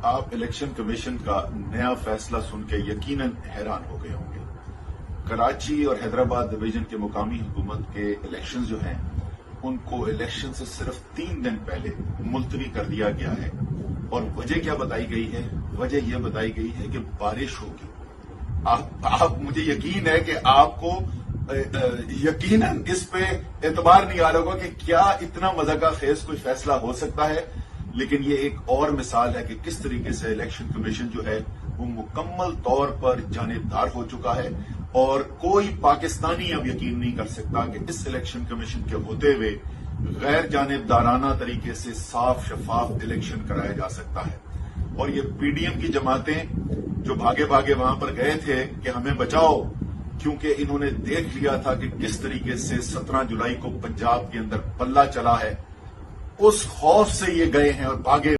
آپ election commission کا نیا فیصلہ سن کے یقیناً حیران ہو گئے ہوں گے۔ کراچی اور حیدرآباد ڈویژن کے مقامی حکومت کے الیکشن جو ہیں ان کو الیکشن سے صرف 3 دن پہلے ملتوی کر دیا گیا ہے، اور وجہ کیا بتائی گئی ہے؟ وجہ یہ بتائی گئی ہے کہ بارش ہوگی۔ آپ مجھے یقین ہے کہ آپ کو یقیناً اس پہ اعتبار نہیں آ رہا ہوگا کہ کیا اتنا مذاق خیز کوئی فیصلہ ہو سکتا ہے، لیکن یہ ایک اور مثال ہے کہ کس طریقے سے الیکشن کمیشن جو ہے وہ مکمل طور پر جانبدار ہو چکا ہے، اور کوئی پاکستانی اب یقین نہیں کر سکتا کہ اس الیکشن کمیشن کے ہوتے ہوئے غیر جانبدارانہ طریقے سے صاف شفاف الیکشن کرایا جا سکتا ہے۔ اور یہ پی ڈی ایم کی جماعتیں جو بھاگے بھاگے وہاں پر گئے تھے کہ ہمیں بچاؤ، کیونکہ انہوں نے دیکھ لیا تھا کہ کس طریقے سے 17 جولائی کو پنجاب کے اندر پلہ چلا ہے، اس خوف سے یہ گئے ہیں اور بھاگے